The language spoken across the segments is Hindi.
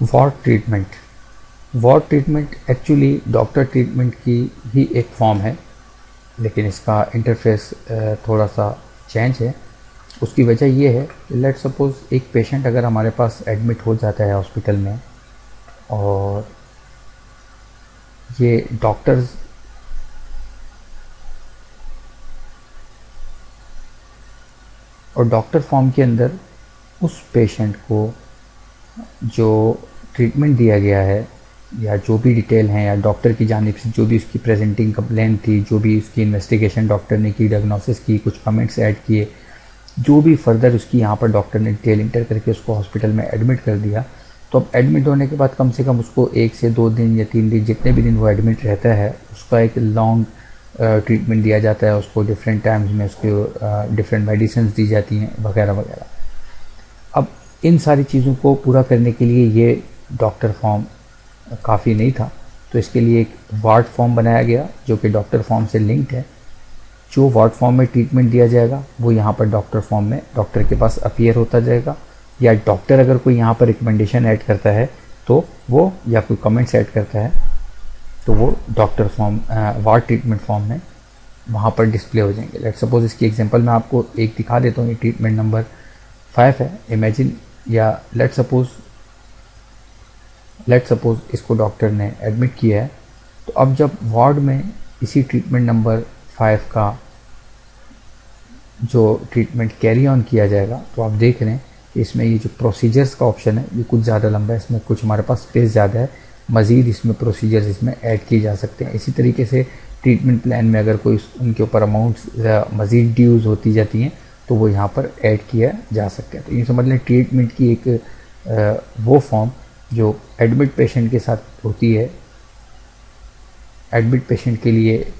Ward treatment. Ward treatment actually doctor treatment की ही एक फॉर्म है, लेकिन इसका इंटरफेस थोड़ा सा चेंज है। उसकी वजह ये है कि लेट सपोज एक पेशेंट अगर हमारे पास एडमिट हो जाता है हॉस्पिटल में और ये डॉक्टर्स और डॉक्टर फॉर्म के अंदर उस पेशेंट को जो ट्रीटमेंट दिया गया है या जो भी डिटेल हैं या डॉक्टर की जानिब से जो भी उसकी प्रेजेंटिंग कंप्लेंट थी, जो भी उसकी इन्वेस्टिगेशन डॉक्टर ने की, डायग्नोसिस की, कुछ कमेंट्स ऐड किए, जो भी फर्दर उसकी यहाँ पर डॉक्टर ने डिटेल इंटर करके उसको हॉस्पिटल में एडमिट कर दिया। तो अब एडमिट होने के बाद कम से कम उसको 1 से 2 दिन या 3 दिन जितने भी दिन वो एडमिट रहता है उसका एक लॉन्ग ट्रीटमेंट दिया जाता है। उसको डिफरेंट टाइम्स में उसको डिफरेंट मेडिसिन दी जाती हैं वगैरह वगैरह। अब इन सारी चीज़ों को पूरा करने के लिए ये डॉक्टर फॉर्म काफ़ी नहीं था, तो इसके लिए एक वार्ड फॉर्म बनाया गया जो कि डॉक्टर फॉर्म से लिंक्ड है। जो वार्ड फॉर्म में ट्रीटमेंट दिया जाएगा वो यहाँ पर डॉक्टर फॉर्म में डॉक्टर के पास अपीयर होता जाएगा, या डॉक्टर अगर कोई यहाँ पर रिकमेंडेशन ऐड करता है तो वो, या कोई कमेंट्स ऐड करता है तो वो doctor form ward treatment form में वहाँ पर डिस्प्ले हो जाएंगे। लेट सपोज इसकी एग्जांपल मैं आपको एक दिखा देता हूँ। ये ट्रीटमेंट नंबर 5 है, इमेजिन, या लेट सपोज इसको डॉक्टर ने एडमिट किया है। तो अब जब वार्ड में इसी ट्रीटमेंट नंबर 5 का जो ट्रीटमेंट कैरी ऑन किया जाएगा, तो आप देख रहे हैं कि इसमें ये जो प्रोसीजर्स का ऑप्शन है ये कुछ ज़्यादा लंबा है, इसमें कुछ हमारे पास स्पेस ज़्यादा है, मज़ीद इसमें प्रोसीजर्स इसमें ऐड किए जा सकते हैं। इसी तरीके से ट्रीटमेंट प्लान में अगर कोई उनके ऊपर अमाउंट्स मज़ीद ड्यूज़ होती जाती हैं तो वो यहाँ पर ऐड किया जा सकता है। तो ये समझ लें ट्रीटमेंट की एक वो फॉर्म जो एडमिट पेशेंट के साथ होती है। एडमिट पेशेंट के लिए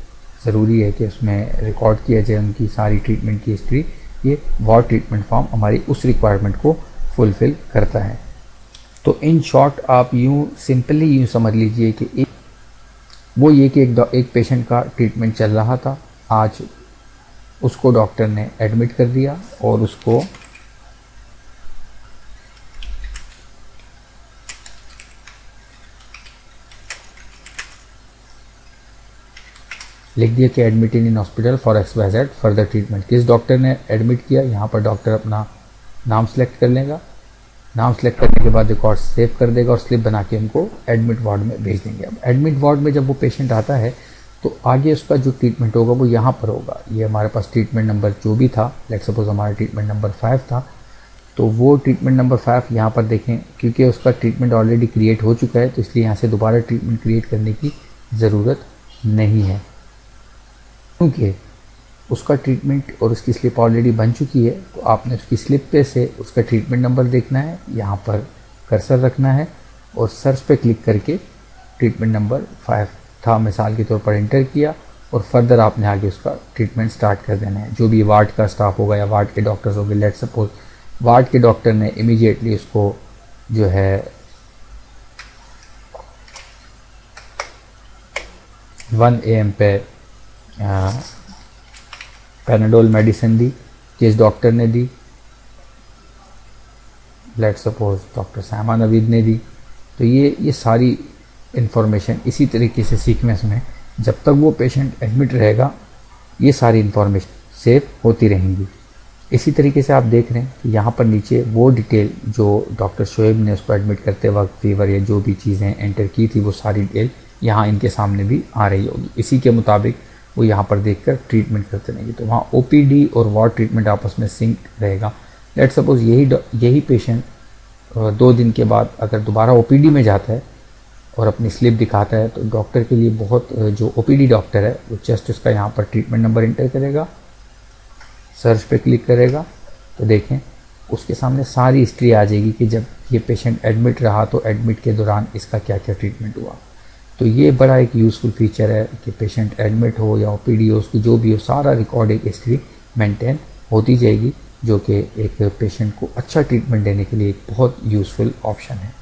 ज़रूरी है कि उसमें रिकॉर्ड किया जाए उनकी सारी ट्रीटमेंट की हिस्ट्री। ये वार्ड ट्रीटमेंट फॉर्म हमारी उस रिक्वायरमेंट को फुलफ़िल करता है। तो इन शॉर्ट आप यूँ सिंपली यूँ समझ लीजिए कि एक पेशेंट का ट्रीटमेंट चल रहा था, आज उसको डॉक्टर ने एडमिट कर दिया और उसको लिख दिया कि admitted in hospital for XYZ further treatment. किस डॉक्टर ने एडमिट किया, यहाँ पर डॉक्टर अपना नाम सेलेक्ट कर लेगा। नाम सेलेक्ट करने के बाद रिकॉर्ड सेव कर देगा और स्लिप बना के हमको एडमिट वार्ड में भेज देंगे। अब एडमिट वार्ड में जब वो पेशेंट आता है तो आगे उसका जो ट्रीटमेंट होगा वो यहाँ पर होगा। ये हमारे पास ट्रीटमेंट नंबर जो भी था, लेट सपोज हमारा ट्रीटमेंट नंबर 5 था, तो वो ट्रीटमेंट नंबर 5 यहाँ पर देखें, क्योंकि उसका ट्रीटमेंट ऑलरेडी क्रिएट हो चुका है तो इसलिए यहाँ से दोबारा ट्रीटमेंट क्रिएट करने की ज़रूरत नहीं है, क्योंकि उसका ट्रीटमेंट और उसकी स्लिप ऑलरेडी बन चुकी है। तो आपने उसकी स्लिप पे से उसका ट्रीटमेंट नंबर देखना है, यहाँ पर कर्सर रखना है और सर्च पे क्लिक करके ट्रीटमेंट नंबर 5 था मिसाल के तौर पर एंटर किया और फर्दर आपने आगे उसका ट्रीटमेंट स्टार्ट कर देना है। जो भी वार्ड का स्टाफ होगा या वार्ड के डॉक्टर्स होंगे, लेट सपोज वार्ड के डॉक्टर ने इमीडिएटली उसको जो है 1 AM पे पैनाडोल मेडिसिन दी, जिस डॉक्टर ने दी, लेट सपोज डॉक्टर सामा नवीद ने दी। तो ये सारी इन्फॉर्मेशन इसी तरीके से सीक्वेंस में जब तक वो पेशेंट एडमिट रहेगा ये सारी इन्फॉर्मेशन सेव होती रहेंगी। इसी तरीके से आप देख रहे हैं कि यहाँ पर नीचे वो डिटेल जो डॉक्टर शोएब ने उसको एडमिट करते वक्त फीवर या जो भी चीज़ें एंटर की थी वो सारी डिटेल यहाँ इनके सामने भी आ रही होगी। इसी के मुताबिक वो यहाँ पर देखकर ट्रीटमेंट करते रहेंगे। तो वहाँ OPD और वार्ड ट्रीटमेंट आपस में सिंक रहेगा। लेट सपोज यही पेशेंट 2 दिन के बाद अगर दोबारा OPD में जाता है और अपनी स्लिप दिखाता है तो डॉक्टर के लिए बहुत, जो OPD डॉक्टर है वो जस्ट उसका यहाँ पर ट्रीटमेंट नंबर इंटर करेगा, सर्च पे क्लिक करेगा तो देखें उसके सामने सारी हिस्ट्री आ जाएगी कि जब ये पेशेंट एडमिट रहा तो एडमिट के दौरान इसका क्या क्या ट्रीटमेंट हुआ। तो ये बड़ा एक यूज़फुल फीचर है कि पेशेंट एडमिट हो या ओपीडी हो, उसकी जो भी हो, सारा रिकॉर्ड एक हिस्ट्री मेंटेन होती जाएगी, जो कि एक पेशेंट को अच्छा ट्रीटमेंट देने के लिए एक बहुत यूज़फुल ऑप्शन है।